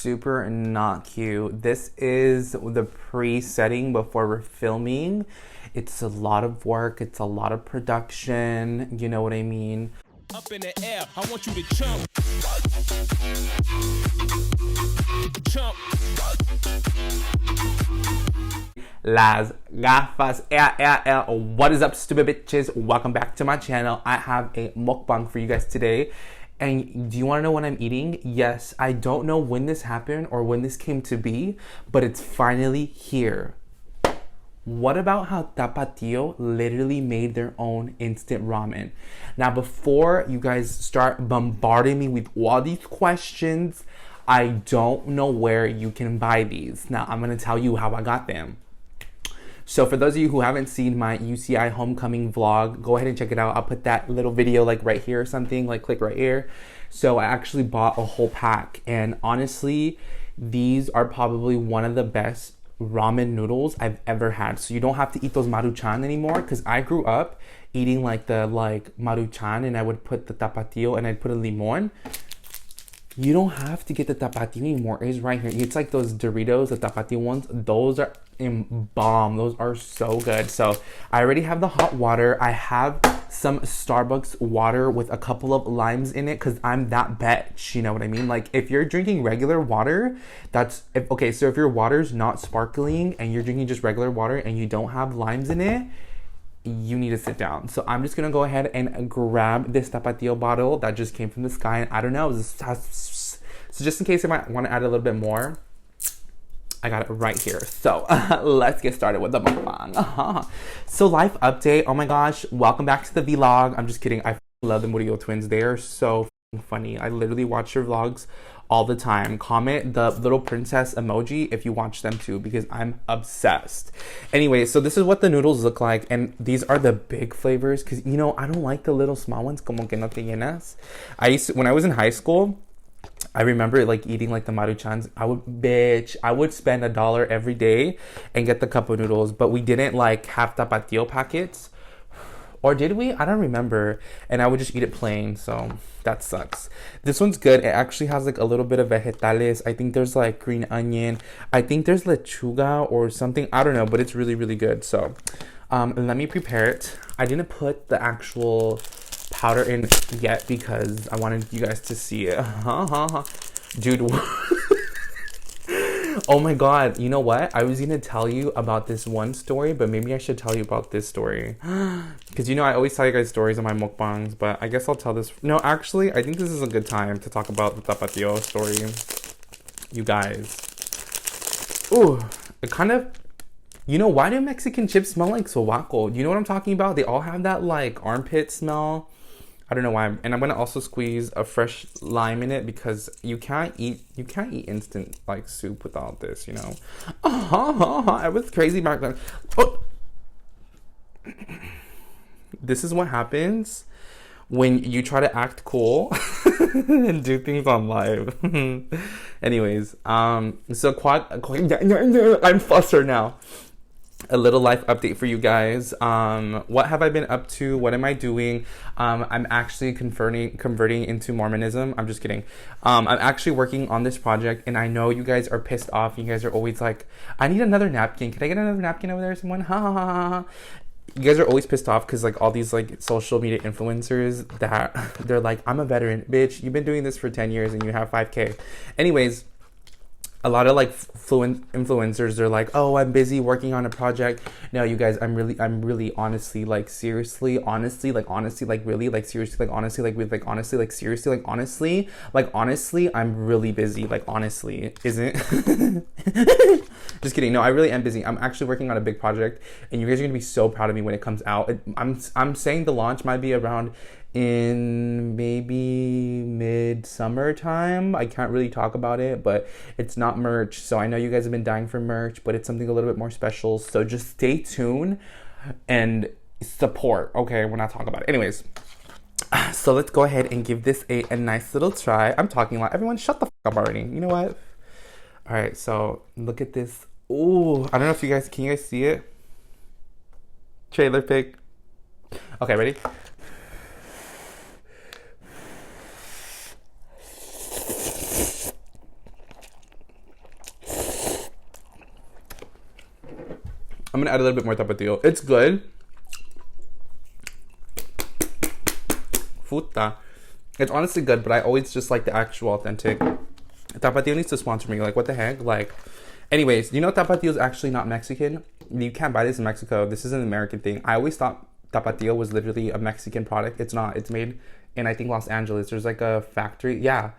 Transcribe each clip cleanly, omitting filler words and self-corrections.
super not cute. This is the pre-setting before we're filming. It's a lot of work. It's a lot of production. You know what I mean? Up in the air, I want you to jump. Jump. Las gafas. What is up, stupid bitches? Welcome back to my channel. I have a mukbang for you guys today. And do you want to know what I'm eating? Yes, I don't know when this happened or when this came to be, but it's finally here. What about how Tapatio literally made their own instant ramen? Now, before you guys start bombarding me with all these questions, I don't know where you can buy these. Now, I'm going to tell you how I got them. So for those of you who haven't seen my UCI homecoming vlog, go ahead and check it out. I'll put that little video like right here or something, like click right here. So I actually bought a whole pack, and honestly, these are probably one of the best ramen noodles I've ever had. So you don't have to eat those maruchan anymore, because I grew up eating like the maruchan, and I would put the tapatio and I'd put a limon. You don't have to get the tapatio anymore. It's right here. It's like those Doritos, the tapatio ones. Those are bomb. Those are so good. So I already have the hot water. I have some Starbucks water with a couple of limes in it, because I'm that bitch. You know what I mean? Like, if you're drinking regular water, okay, so if your water's not sparkling and you're drinking just regular water and you don't have limes in it, you need to sit down. So I'm just gonna go ahead and grab this tapatio bottle that just came from the sky, and I don't know, so just in case I might want to add a little bit more, I got it right here. So let's get started with the mukbang. So life update. Oh my gosh, welcome back to the vlog. I'm just kidding. I love the Murillo twins. They are so funny. I literally watch your vlogs all the time. Comment the little princess emoji if you watch them too, because I'm obsessed. Anyway, so this is what the noodles look like, and these are the big flavors, because you know I don't like the little small ones. Como que no te llenas. When I was in high school, I remember like eating like the maruchans. I would spend $1 every day and get the cup of noodles, but we didn't like have tapatio packets. Or did we? I don't remember. And I would just eat it plain, so that sucks. This one's good. It actually has like a little bit of vegetales. I think there's like green onion. I think there's lechuga or something. I don't know, but it's really, really good. So let me prepare it. I didn't put the actual powder in yet because I wanted you guys to see it. Dude. Oh my god, you know what? I was gonna tell you about this one story, but maybe I should tell you about this story. Because you know I always tell you guys stories on my mukbangs, but I guess I'll tell this. No, actually, I think this is a good time to talk about the tapatio story. You guys. Ooh, it kind of... You know, why do Mexican chips smell like sobaco? You know what I'm talking about? They all have that like armpit smell. I don't know why. And I'm gonna also squeeze a fresh lime in it, because you can't eat instant like soup without this, you know. I was crazy back then. Oh. This is what happens when you try to act cool and do things on live. Anyways, so I'm flustered now. A little life update for you guys. What have I been up to? What am I doing? I'm actually converting into Mormonism. I'm just kidding. I'm actually working on this project, and I know you guys are pissed off. You guys are always like, I need another napkin. Can I get another napkin over there, someone? Ha ha ha ha. You guys are always pissed off because like all these like social media influencers that they're like, I'm a veteran, bitch. You've been doing this for 10 years and you have 5K. Anyways, a lot of like influencers, they're like, oh, I'm busy working on a project. No, you guys, I'm really honestly, like seriously, honestly, like honestly, like really, like seriously, like honestly, like with like honestly, like seriously, like honestly, I'm really busy. Like honestly, isn't just kidding. No, I really am busy. I'm actually working on a big project, and you guys are gonna be so proud of me when it comes out. I'm saying the launch might be around in maybe mid-summer time. I can't really talk about it, but it's not merch. So I know you guys have been dying for merch, but it's something a little bit more special. So just stay tuned and support, okay, when I talk about it. Anyways, so let's go ahead and give this a nice little try. I'm talking a lot. Everyone shut the fuck up already. You know what? All right, so look at this. Ooh, I don't know if can you guys see it? Trailer pic. Okay, ready? I'm gonna add a little bit more tapatio. It's good. Futa. It's honestly good, but I always just like the actual authentic. Tapatio needs to sponsor me. Like, what the heck? Like, anyways, you know Tapatio is actually not Mexican. You can't buy this in Mexico. This is an American thing. I always thought Tapatio was literally a Mexican product. It's not. It's made in, I think, Los Angeles. There's like a factory. Yeah.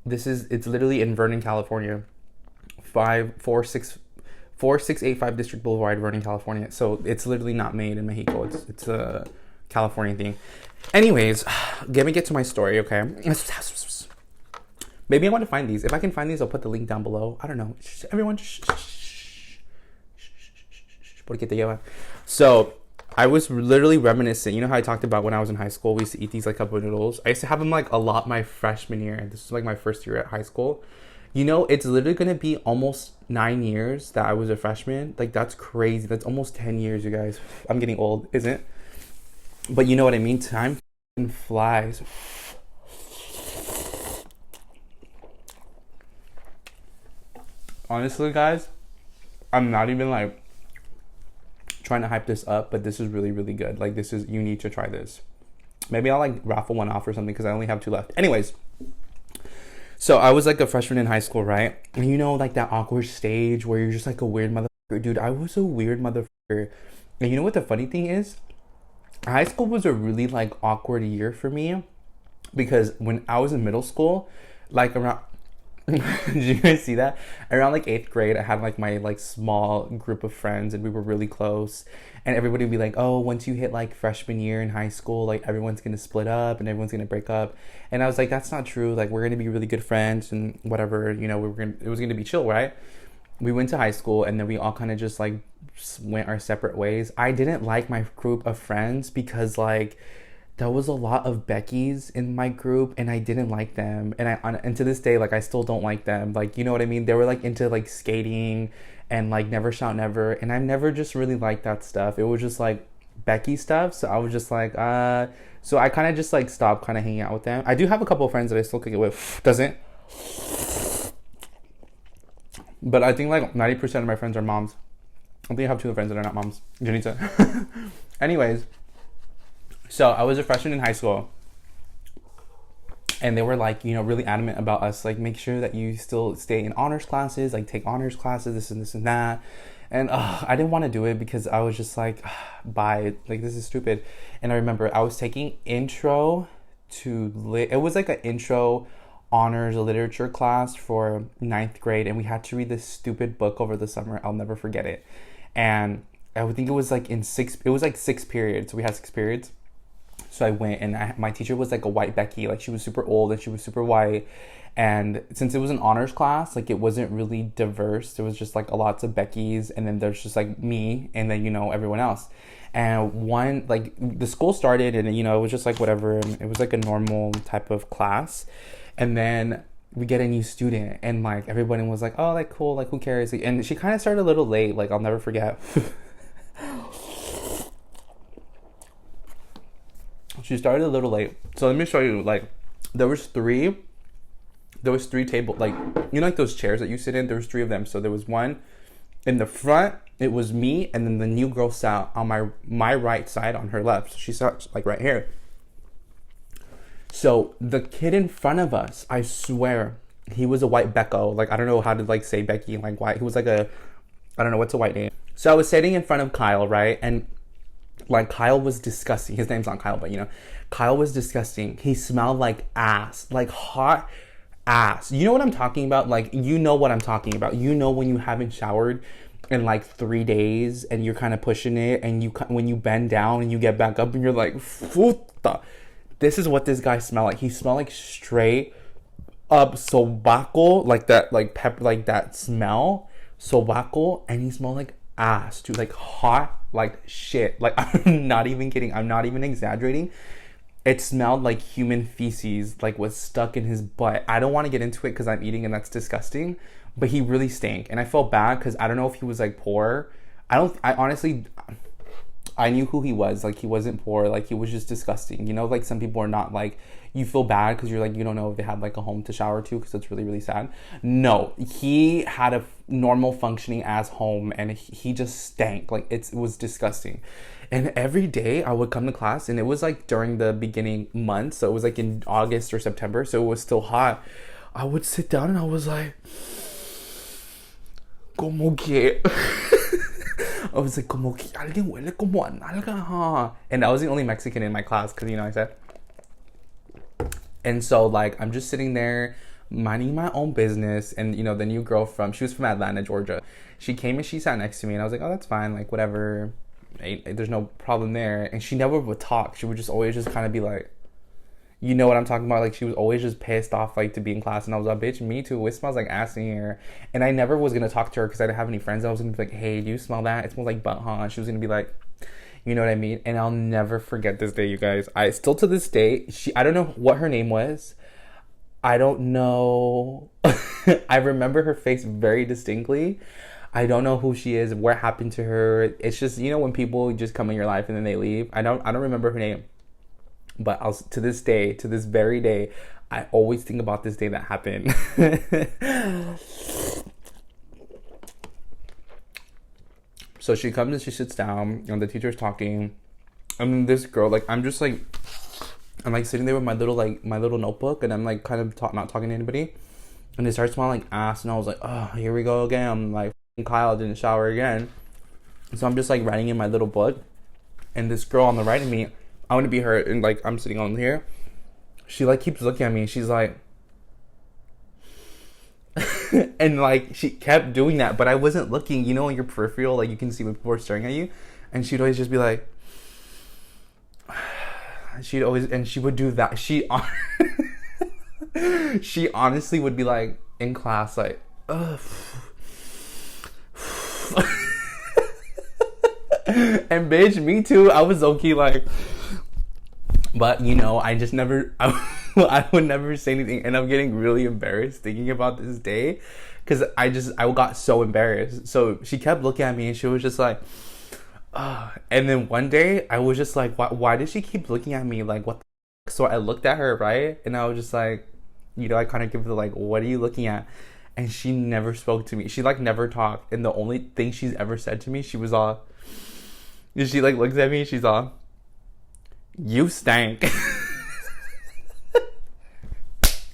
It's literally in Vernon, California. 4685 District Boulevard, Vernon, California. So it's literally not made in Mexico. It's a Californian thing. Anyways, let me get to my story, okay? Maybe I want to find these. If I can find these, I'll put the link down below. I don't know. Everyone, porque te lleva. So I was literally reminiscent. You know how I talked about when I was in high school, we used to eat these like cup of noodles. I used to have them like a lot my freshman year. This was like my first year at high school. You know, it's literally going to be almost 9 years that I was a freshman. Like, that's crazy. That's almost 10 years, you guys. I'm getting old, isn't it? But you know what I mean? Time flies. Honestly, guys, I'm not even like trying to hype this up, but this is really, really good. Like, you need to try this. Maybe I'll like raffle one off or something because I only have 2 left. Anyways, so I was like a freshman in high school, right? And you know, like that awkward stage where you're just like a weird motherfucker. Dude, I was a weird motherfucker. And you know what the funny thing is? High school was a really like awkward year for me because when I was in middle school, like around did you guys see that? Around like 8th grade, I had like my like small group of friends and we were really close. And everybody would be like, oh, once you hit like freshman year in high school, like everyone's gonna split up and everyone's gonna break up. And I was like, that's not true. Like, we're gonna be really good friends and whatever, you know, it was gonna be chill, right? We went to high school and then we all kind of just like went our separate ways. I didn't like my group of friends because like there was a lot of Beckys in my group and I didn't like them. And to this day, like, I still don't like them. Like, you know what I mean? They were like into like skating and like Never Shout Never. And I've never just really liked that stuff. It was just like Becky stuff. So I was just like, so I kind of just like stopped kind of hanging out with them. I do have a couple of friends that I still kick it with. Doesn't? But I think like 90% of my friends are moms. I think I have 2 friends that are not moms. Janita. Anyways, so I was a freshman in high school. And they were like, you know, really adamant about us. Like, make sure that you still stay in honors classes. Like, take honors classes, this and that. And I didn't want to do it because I was just like, bye. Like, this is stupid. And I remember I was taking intro to... It was like an intro honors literature class for 9th grade. And we had to read this stupid book over the summer. I'll never forget it. And I would think it was like it was like 6 periods. So we had 6 periods. So I went and my teacher was like a white Becky. Like, she was super old and she was super white. And since it was an honors class, like, it wasn't really diverse. There was just like lots of Beckys. And then there's just like me and then, you know, everyone else. And like the school started and, you know, it was just like whatever. And it was like a normal type of class. And then we get a new student and like everybody was like, oh, like, cool, like, who cares? And she kind of started a little late. Like, I'll never forget. She started a little late. So let me show you. Like, there was three tables. Like, you know, like those chairs that you sit in, there was 3 of them. So there was one in the front, it was me, and then the new girl sat on my right side on her left. So she sat like right here. So the kid in front of us, I swear, he was a white Becco. Like, I don't know how to like say Becky and like white. He was like I don't know what's a white name. So I was sitting in front of Kyle, right? And like, Kyle was disgusting. His name's not Kyle, but you know, Kyle was disgusting. He smelled like ass, like hot ass. You know what I'm talking about? Like, you know what I'm talking about. You know when you haven't showered in like 3 days and you're kind of pushing it, and when you bend down and you get back up and you're like, puta. This is what this guy smelled like. He smelled like straight up sobaco, like that, like pepper, like that smell, sobaco, and he smelled like ass, dude, like hot, like shit. Like, I'm not even kidding. I'm not even exaggerating. It smelled like human feces, like was stuck in his butt. I don't want to get into it because I'm eating and that's disgusting, but he really stank. And I felt bad because I don't know if he was like poor. I honestly, I knew who he was. Like, he wasn't poor. Like, he was just disgusting. You know, like, some people are not, like, you feel bad because you're like, you don't know if they had, like, a home to shower to, because it's really, really sad. No, he had a normal functioning ass home, and he just stank. Like, it was disgusting. And every day I would come to class, and it was, like, during the beginning months. So it was, like, in August or September. So it was still hot. I would sit down, and I was like, como que... I was like, como que alguien huele como a nalga, huh? And I was the only Mexican in my class, because, you know, I said. And so, like, I'm just sitting there minding my own business. And, you know, the new girl she was from Atlanta, Georgia. She came and she sat next to me. And I was like, oh, that's fine. Like, whatever. There's no problem there. And she never would talk. She would just always just kind of be like, you know what I'm talking about? Like, she was always just pissed off, like, to be in class. And I was like, bitch, me too. It smells like ass in here. And I never was going to talk to her because I didn't have any friends. I was going to be like, hey, do you smell that? It smells like butt, huh? And she was going to be like, you know what I mean? And I'll never forget this day, you guys. I still, to this day, I don't know what her name was. I don't know. I remember her face very distinctly. I don't know who she is, what happened to her. It's just, you know, when people just come in your life and then they leave. I don't remember her name. But to this day, to this very day, I always think about this day that happened. So she comes and she sits down, and the teacher's talking. And this girl, like, I'm like sitting there with my little notebook, and I'm like kind of not talking to anybody. And it starts smelling like ass, and I was like, oh, here we go again. I'm like, Kyle didn't shower again. So I'm just like writing in my little book. And this girl on the right of me, I want to be her, and like I'm sitting on here. She like keeps looking at me, and she's like, and like she kept doing that, but I wasn't looking. You know, in your peripheral, like you can see when people are staring at you, and she'd always just be like, she would do that. She honestly would be like in class, like, ugh. And bitch, me too. I was okay, like. But, you know, I just never, I would never say anything. And I'm getting really embarrassed thinking about this day. Because I got so embarrassed. So she kept looking at me and she was just like, and then one day I was just like, why did she keep looking at me? Like, what the fuck? So I looked at her, right? And I was just like, you know, I kind of give her like, what are you looking at? And she never spoke to me. She like never talked. And the only thing she's ever said to me, she was all, she like looks at me and she's all, you stank.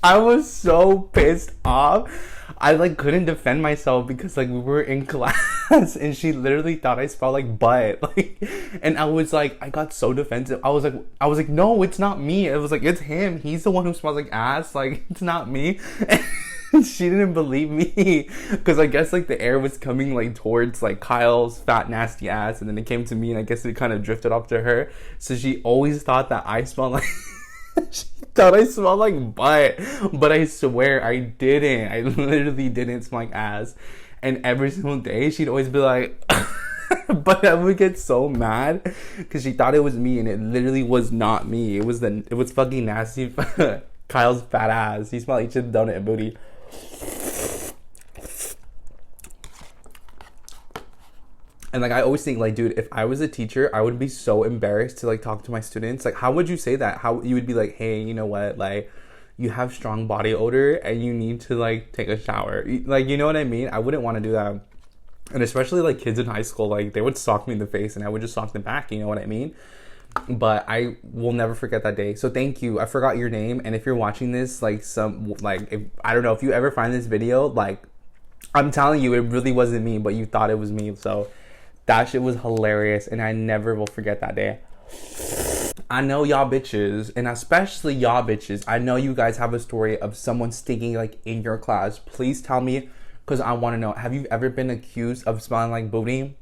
I was so pissed off. I like couldn't defend myself because like we were in class and she literally thought I smelled like butt. Like, and I was like, I got so defensive. I was like, no, it's not me. It was like, it's him. He's the one who smells like ass. Like, it's not me. And she didn't believe me because I guess like the air was coming like towards like Kyle's fat nasty ass, and then it came to me, and I guess it kind of drifted off to her. So she always thought that I smelled like she thought I smelled like butt, but I swear I didn't. I literally didn't smell like ass. And every single day she'd always be like but I would get so mad because she thought it was me, and it literally was not me. It was fucking nasty Kyle's fat ass. He smelled like chip donut and booty. And like I always think like, dude, if I was a teacher, I would be so embarrassed to like talk to my students. Like, how would you say that? How you would be like, hey, you know what, like you have strong body odor and you need to like take a shower. Like, you know what I mean? I wouldn't want to do that. And especially like kids in high school, like they would sock me in the face and I would just sock them back, you know what I mean? But I will never forget that day. So thank you. I forgot your name, and if you're watching this, like I don't know, if you ever find this video, like I'm telling you, it really wasn't me, but you thought it was me. So that shit was hilarious, and I never will forget that day. I know y'all bitches, and especially y'all bitches, I know you guys have a story of someone stinking like in your class. Please tell me, because I want to know. Have you ever been accused of smelling like booty?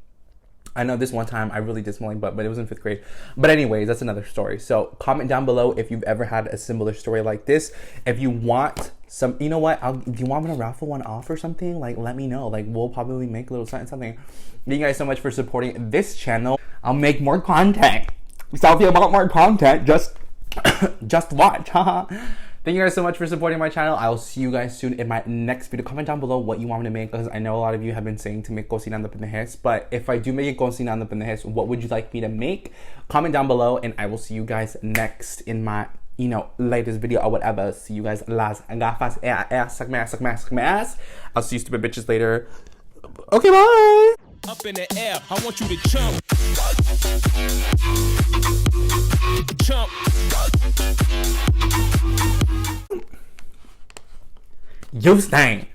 I know this one time I really did smell like butt, but it was in 5th grade. But anyways, that's another story. So comment down below if you've ever had a similar story like this. If you want some, you know what? Do you want me to raffle one off or something? Like, let me know. Like, we'll probably make a little something. Thank you guys so much for supporting this channel. I'll make more content. So if you want more content, just watch. Thank you guys so much for supporting my channel. I will see you guys soon in my next video. Comment down below what you want me to make, because I know a lot of you have been saying to make cocinando pendejes. But if I do make a cocinando pendejes, what would you like me to make? Comment down below, and I will see you guys next in my, you know, latest video or whatever. See you guys. Las gafas. Suck my ass, suck my ass, suck my ass. I'll see you stupid bitches later. Okay, bye. Up in the air, I want you to jump. Jump. You stink.